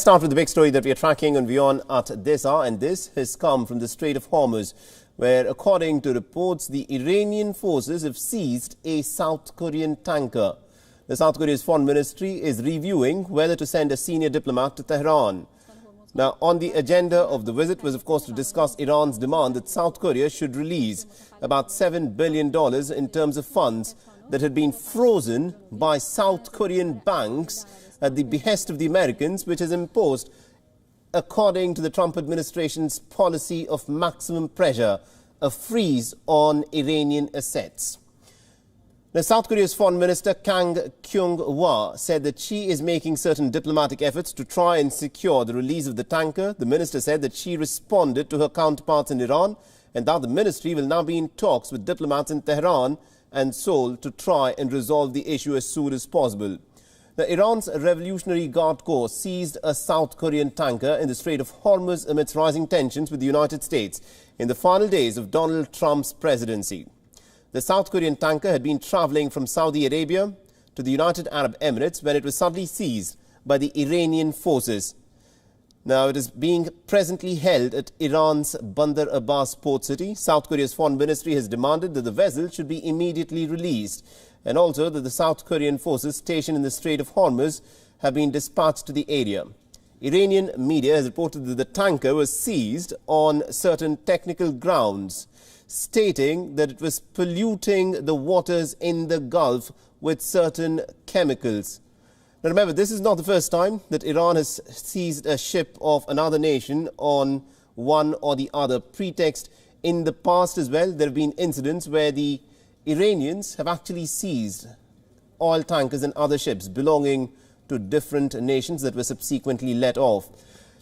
start with the big story that we are tracking on WION at this hour, and this has come from the Strait of Hormuz, where, according to reports, the Iranian forces have seized a South Korean tanker. The South Korea's foreign ministry is reviewing whether to send a senior diplomat to Tehran. Now, on the agenda of the visit was, of course, to discuss Iran's demand that South Korea should release about $7 billion in terms of funds that had been frozen by South Korean banks at the behest of the Americans, which has imposed, according to the Trump administration's policy of maximum pressure, a freeze on Iranian assets. Now, South Korea's foreign minister Kang Kyung-hwa said that she is making certain diplomatic efforts to try and secure the release of the tanker. The minister said that she responded to her counterparts in Iran and that the ministry will now be in talks with diplomats in Tehran and Seoul to try and resolve the issue as soon as possible. Now, Iran's Revolutionary Guard Corps seized a South Korean tanker in the Strait of Hormuz amidst rising tensions with the United States in the final days of Donald Trump's presidency. The South Korean tanker had been traveling from Saudi Arabia to the United Arab Emirates when it was suddenly seized by the Iranian forces. Now, it is being presently held at Iran's Bandar Abbas port city. South Korea's foreign ministry has demanded that the vessel should be immediately released, and also that the South Korean forces stationed in the Strait of Hormuz have been dispatched to the area. Iranian media has reported that the tanker was seized on certain technical grounds, stating that it was polluting the waters in the Gulf with certain chemicals. Now remember, this is not the first time that Iran has seized a ship of another nation on one or the other pretext. In the past as well, there have been incidents where the Iranians have actually seized oil tankers and other ships belonging to different nations that were subsequently let off.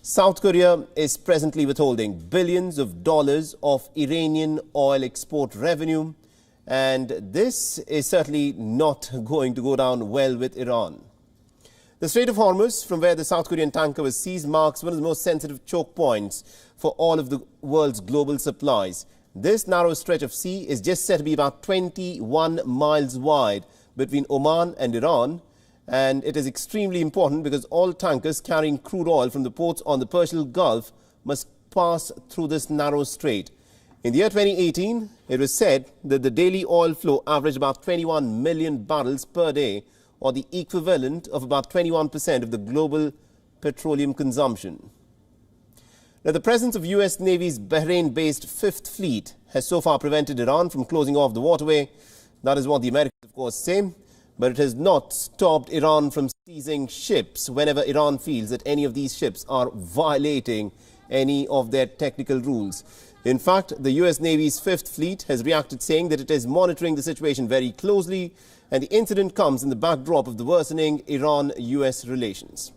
South Korea is presently withholding billions of dollars of Iranian oil export revenue, and this is certainly not going to go down well with Iran. The Strait of Hormuz, from where the South Korean tanker was seized, marks one of the most sensitive choke points for all of the world's global supplies. This narrow stretch of sea is just said to be about 21 miles wide between Oman and Iran, and it is extremely important because all tankers carrying crude oil from the ports on the Persian Gulf must pass through this narrow strait. In the year 2018, it was said that the daily oil flow averaged about 21 million barrels per day, or the equivalent of about 21% of the global petroleum consumption. Now, the presence of U.S. Navy's Bahrain-based Fifth Fleet has so far prevented Iran from closing off the waterway. That is what the Americans, of course, say. But it has not stopped Iran from seizing ships whenever Iran feels that any of these ships are violating any of their technical rules. In fact, the U.S. Navy's Fifth Fleet has reacted, saying that it is monitoring the situation very closely, and the incident comes in the backdrop of the worsening Iran-U.S. relations.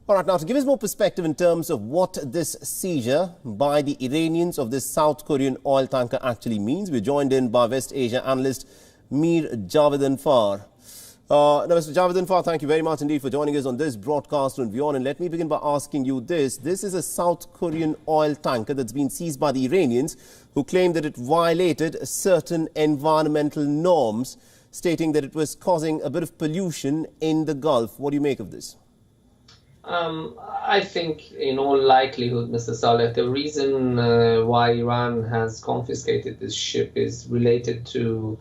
All right, now to give us more perspective in terms of what this seizure by the Iranians of this South Korean oil tanker actually means, we're joined in by West Asia analyst Mir Javedan Far. Now, Mr. Javedan Far, thank you very much indeed for joining us on this broadcast on WION. And let me begin by asking you this. This is a South Korean oil tanker that's been seized by the Iranians, who claim that it violated certain environmental norms, stating that it was causing a bit of pollution in the Gulf. What do you make of this? I think, in all likelihood, Mr. Saleh, the reason why Iran has confiscated this ship is related to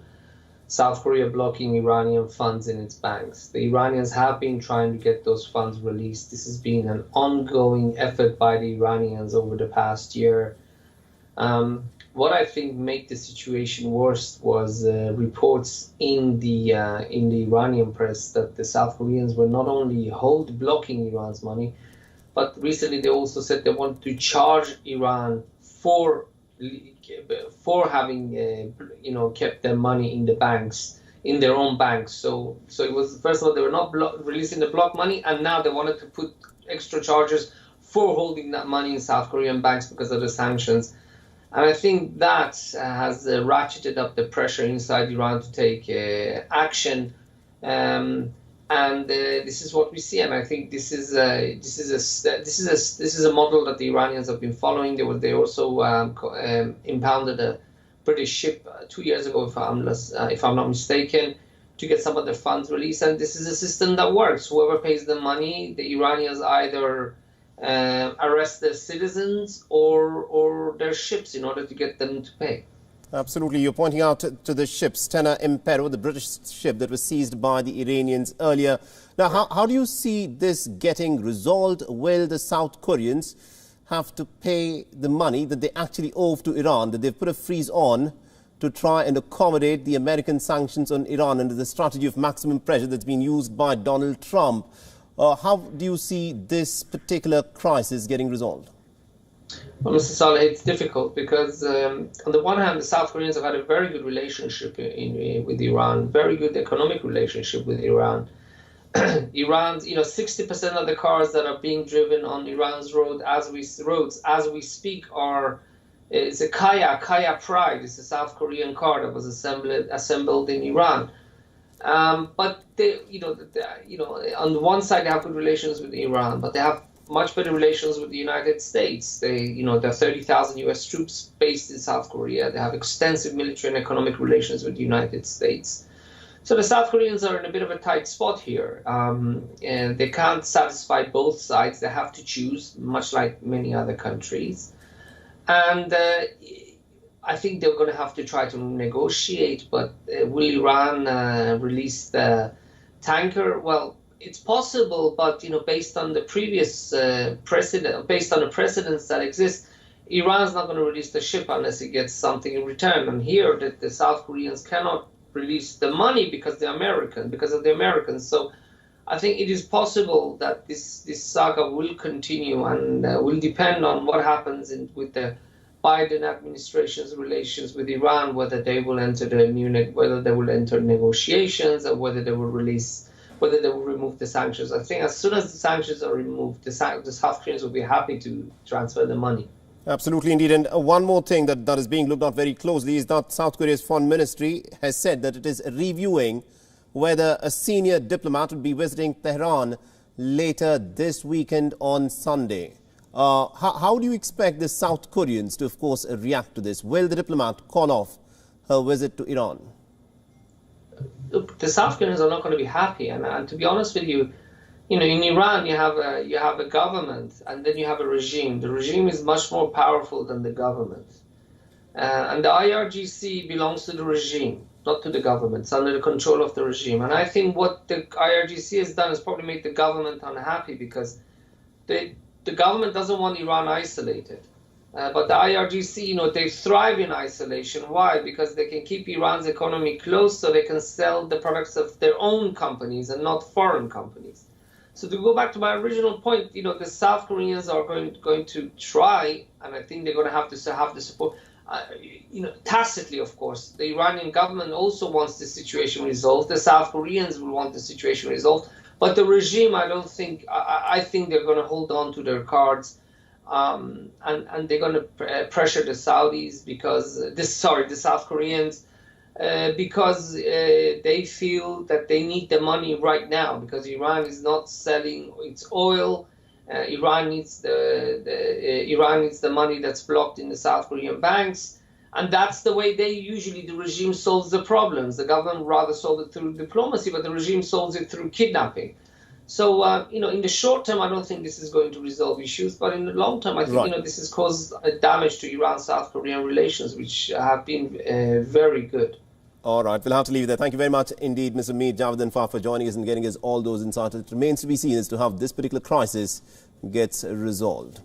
South Korea blocking Iranian funds in its banks. The Iranians have been trying to get those funds released. This has been an ongoing effort by the Iranians over the past year. What I think made the situation worse was reports in the Iranian press that the South Koreans were not only blocking Iran's money, but recently they also said they want to charge Iran for having kept their money in the banks, in their own banks. So it was, first of all, they were not releasing the block money, and now they wanted to put extra charges for holding that money in South Korean banks because of the sanctions. And I think that has ratcheted up the pressure inside Iran to take action, and this is what we see. And I think this is a model that the Iranians have been following. They also impounded a British ship 2 years ago, if I'm not mistaken, to get some of their funds released. And this is a system that works. Whoever pays the money, the Iranians either arrest their citizens or their ships in order to get them to pay. Absolutely. You're pointing out to the ship, Stena Impero, the British ship that was seized by the Iranians earlier. Now, how do you see this getting resolved? Will the South Koreans have to pay the money that they actually owe to Iran, that they've put a freeze on to try and accommodate the American sanctions on Iran under the strategy of maximum pressure that's been used by Donald Trump? How do you see this particular crisis getting resolved? Well, Mr. Saleh, it's difficult because on the one hand, the South Koreans have had a very good relationship with Iran, very good economic relationship with Iran. Iran's, 60% of the cars that are being driven on Iran's roads as we speak it's a Kaya Pride. It's a South Korean car that was assembled in Iran. But they, on the one side they have good relations with Iran, but they have much better relations with the United States. There are 30,000 U.S. troops based in South Korea. They have extensive military and economic relations with the United States. So the South Koreans are in a bit of a tight spot here, and they can't satisfy both sides. They have to choose, much like many other countries. And I think they're going to have to try to negotiate, but will Iran release the tanker? Well, it's possible, but based on the previous precedent, based on the precedents that exist, Iran's not going to release the ship unless it gets something in return. And here, the South Koreans cannot release the money because of the Americans. So I think it is possible that this saga will continue and will depend on what happens with the Biden administration's relations with Iran, whether they will enter negotiations, or whether they will remove the sanctions. I think as soon as the sanctions are removed, the South Koreans will be happy to transfer the money. Absolutely, indeed. And one more thing that is being looked at very closely is that South Korea's foreign ministry has said that it is reviewing whether a senior diplomat will be visiting Tehran later this weekend on Sunday. How do you expect the South Koreans to, of course, react to this? Will the diplomat call off her visit to Iran? Look, the South Koreans are not going to be happy. And to be honest with you, in Iran, you have a government, and then you have a regime. The regime is much more powerful than the government. And the IRGC belongs to the regime, not to the government. It's under the control of the regime. And I think what the IRGC has done is probably made the government unhappy, because the government doesn't want Iran isolated. But the IRGC, they thrive in isolation. Why? Because they can keep Iran's economy closed so they can sell the products of their own companies and not foreign companies. So to go back to my original point, the South Koreans are going to try, and I think they're going to have the support, tacitly, of course. The Iranian government also wants the situation resolved. The South Koreans will want the situation resolved. But the regime, I think they're going to hold on to their cards, and they're going to pressure the Saudis the South Koreans, because they feel that they need the money right now, because Iran is not selling its oil. Iran needs the money that's blocked in the South Korean banks. And that's the way the regime solves the problems. The government rather solve it through diplomacy, but the regime solves it through kidnapping. So, in the short term, I don't think this is going to resolve issues. But in the long term, I think, this has caused damage to Iran-South Korean relations, which have been very good. All right, we'll have to leave it there. Thank you very much indeed, Mr. Mir Javed Anfar, for joining us and getting us all those insights. It remains to be seen as to how this particular crisis gets resolved.